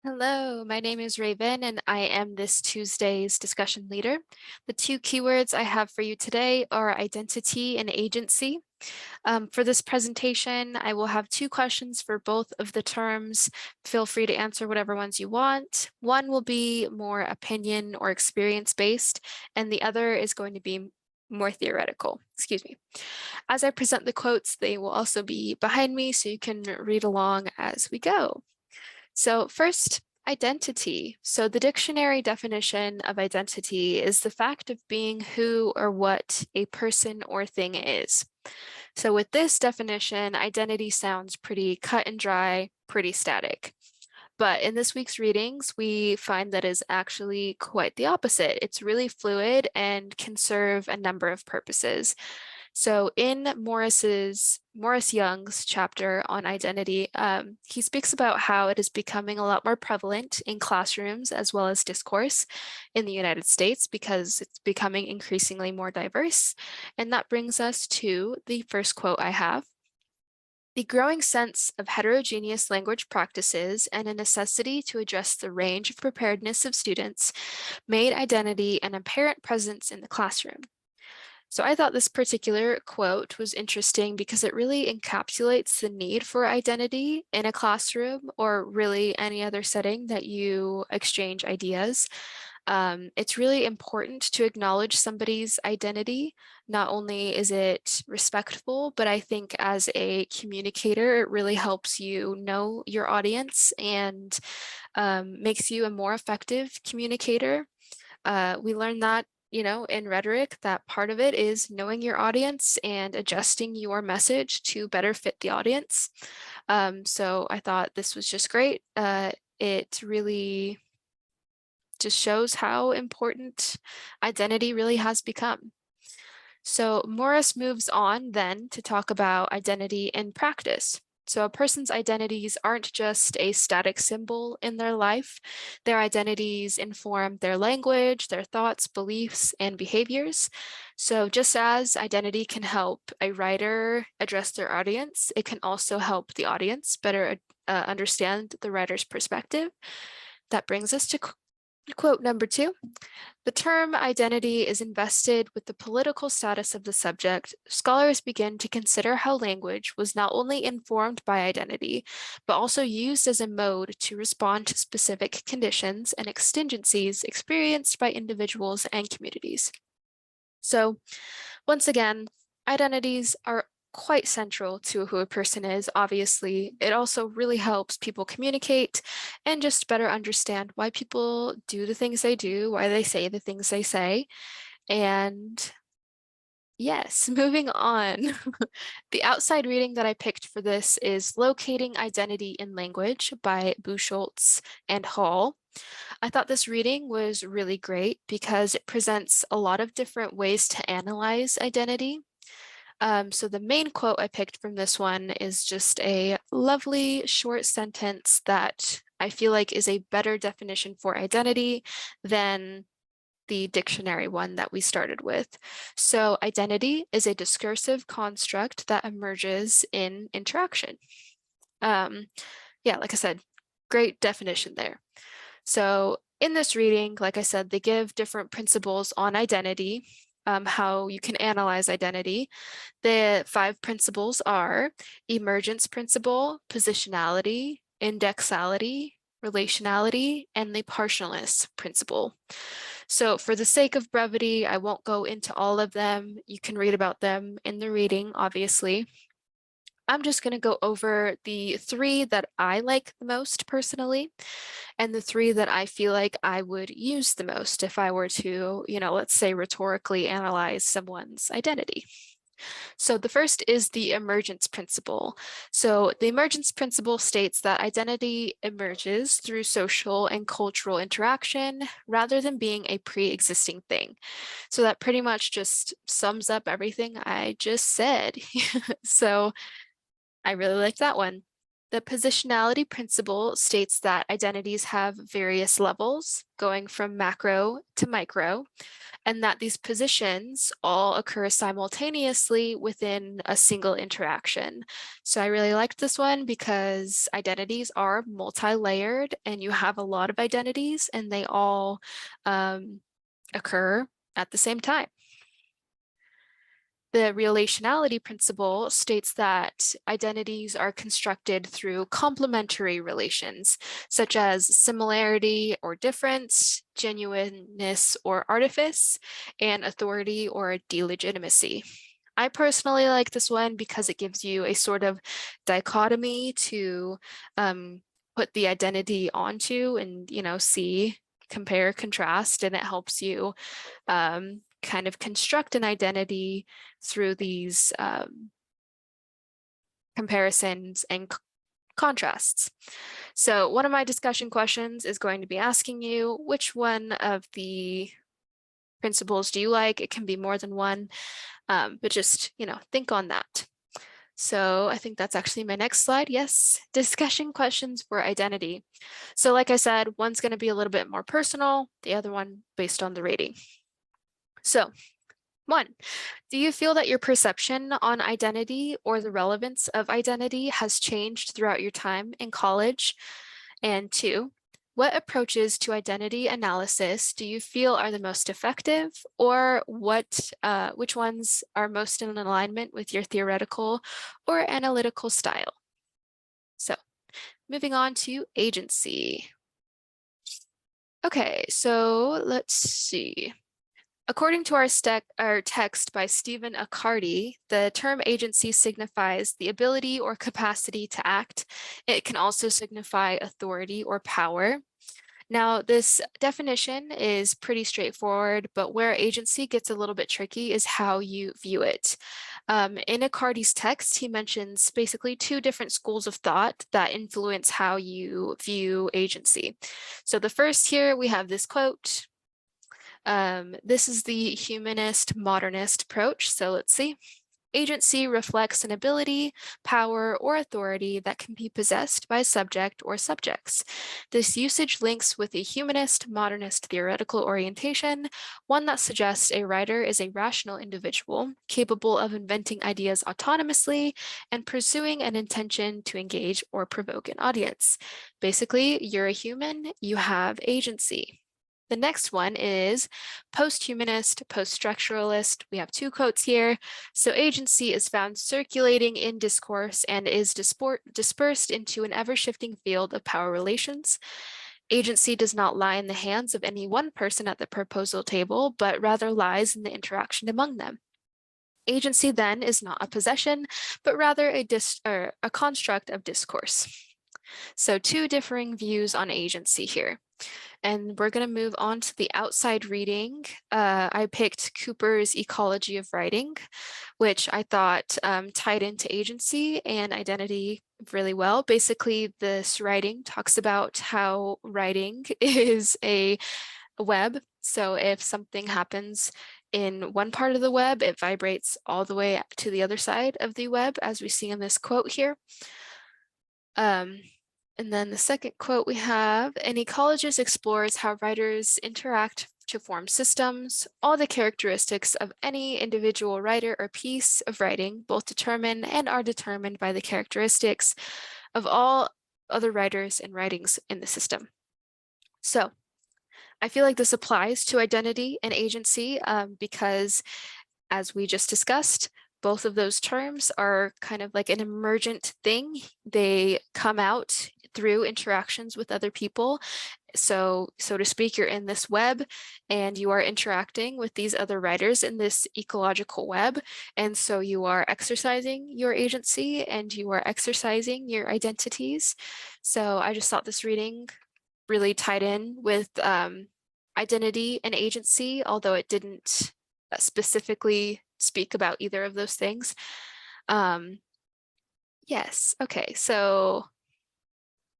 Hello, my name is Raven and I am this Tuesday's discussion leader. The two keywords I have for you today are identity and agency. For this presentation, I will have two questions for both of the terms. Feel free to answer whatever ones you want. One will be more opinion or experience based, and the other is going to be more theoretical. Excuse me. As I present the quotes, they will also be behind me so you can read along as we go. So first, identity. So the dictionary definition of identity is the fact of being who or what a person or thing is. So with this definition, identity sounds pretty cut and dry, pretty static. But in this week's readings, we find that is actually quite the opposite. It's really fluid and can serve a number of purposes. So in Morris Young's chapter on identity, he speaks about how it is becoming a lot more prevalent in classrooms as well as discourse in the United States because it's becoming increasingly more diverse. And that brings us to the first quote I have. The growing sense of heterogeneous language practices and a necessity to address the range of preparedness of students made identity an apparent presence in the classroom. So I thought this particular quote was interesting because it really encapsulates the need for identity in a classroom or really any other setting that you exchange ideas. It's really important to acknowledge somebody's identity. Not only is it respectful, but I think as a communicator, it really helps you know your audience and makes you a more effective communicator. We learned that, in rhetoric, that part of it is knowing your audience and adjusting your message to better fit the audience. So I thought this was just great. It really just shows how important identity really has become. So Morris moves on then to talk about identity in practice. So a person's identities aren't just a static symbol in their life. Their identities inform their language, their thoughts, beliefs, and behaviors. So just as identity can help a writer address their audience, it can also help the audience better understand the writer's perspective. That brings us to quote number 2. The term identity is invested with the political status of the subject. Scholars begin to consider how language was not only informed by identity, but also used as a mode to respond to specific conditions and exigencies experienced by individuals and communities. So once again, identities are quite central to who a person is, obviously. It also really helps people communicate and just better understand why people do the things they do, why they say the things they say. And yes, moving on. The outside reading that I picked for this is Locating Identity in Language by Buchholz and Hall. I thought this reading was really great because it presents a lot of different ways to analyze identity. So the main quote I picked from this one is just a lovely short sentence that I feel like is a better definition for identity than the dictionary one that we started with. So identity is a discursive construct that emerges in interaction. Yeah, like I said, great definition there. So in this reading, like I said, they give different principles on identity, how you can analyze identity. The 5 principles are emergence principle, positionality, indexality, relationality, and the partialness principle. So for the sake of brevity, I won't go into all of them. You can read about them in the reading, obviously. I'm just going to go over the 3 that I like the most personally, and the 3 that I feel like I would use the most if I were to, let's say rhetorically analyze someone's identity. So the first is the emergence principle. So the emergence principle states that identity emerges through social and cultural interaction rather than being a pre-existing thing. So that pretty much just sums up everything I just said. So I really like that one. The positionality principle states that identities have various levels, going from macro to micro, and that these positions all occur simultaneously within a single interaction. So I really liked this one because identities are multi-layered and you have a lot of identities and they all occur at the same time. The relationality principle states that identities are constructed through complementary relations, such as similarity or difference, genuineness or artifice, and authority or delegitimacy. I personally like this one because it gives you a sort of dichotomy to put the identity onto and, see, compare, contrast, and it helps you kind of construct an identity through these comparisons and contrasts. So one of my discussion questions is going to be asking you, which one of the principles do you like? It can be more than one, but just, think on that. So I think that's actually my next slide. Yes, discussion questions for identity. So like I said, one's going to be a little bit more personal, the other one based on the rating. So 1, do you feel that your perception on identity or the relevance of identity has changed throughout your time in college? And 2, what approaches to identity analysis do you feel are the most effective, or which ones are most in alignment with your theoretical or analytical style? So moving on to agency. Okay, so let's see. According to our text by Stephen Accardi, the term agency signifies the ability or capacity to act. It can also signify authority or power. Now, this definition is pretty straightforward, but where agency gets a little bit tricky is how you view it. In Accardi's text, he mentions basically 2 different schools of thought that influence how you view agency. So the first here, we have this quote. This is the humanist modernist approach. So let's see. Agency reflects an ability, power, or authority that can be possessed by a subject or subjects. This usage links with a humanist modernist theoretical orientation, one that suggests a writer is a rational individual capable of inventing ideas autonomously and pursuing an intention to engage or provoke an audience. Basically, you're a human, you have agency. The next one is post-humanist, post-structuralist. We have 2 quotes here. So agency is found circulating in discourse and is dispersed into an ever-shifting field of power relations. Agency does not lie in the hands of any one person at the proposal table, but rather lies in the interaction among them. Agency then is not a possession, but rather a construct of discourse. So 2 differing views on agency here. And we're going to move on to the outside reading. I picked Cooper's Ecology of Writing, which I thought tied into agency and identity really well. Basically, this writing talks about how writing is a web. So if something happens in one part of the web, it vibrates all the way to the other side of the web, as we see in this quote here. And then the second quote we have, an ecologist explores how writers interact to form systems. All the characteristics of any individual writer or piece of writing both determine and are determined by the characteristics of all other writers and writings in the system. So I feel like this applies to identity and agency because, as we just discussed, both of those terms are kind of like an emergent thing. They come out through interactions with other people. So to speak, you're in this web and you are interacting with these other writers in this ecological web. And so you are exercising your agency and you are exercising your identities. So I just thought this reading really tied in with identity and agency, although it didn't specifically speak about either of those things. Yes, okay, so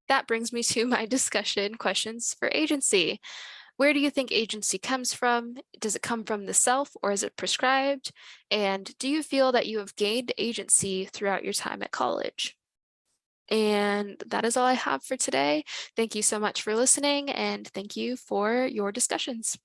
that brings me to my discussion questions for agency. Where do you think agency comes from? Does it come from the self or is it prescribed? And do you feel that you have gained agency throughout your time at college? And that is all I have for today. Thank you so much for listening, and thank you for your discussions.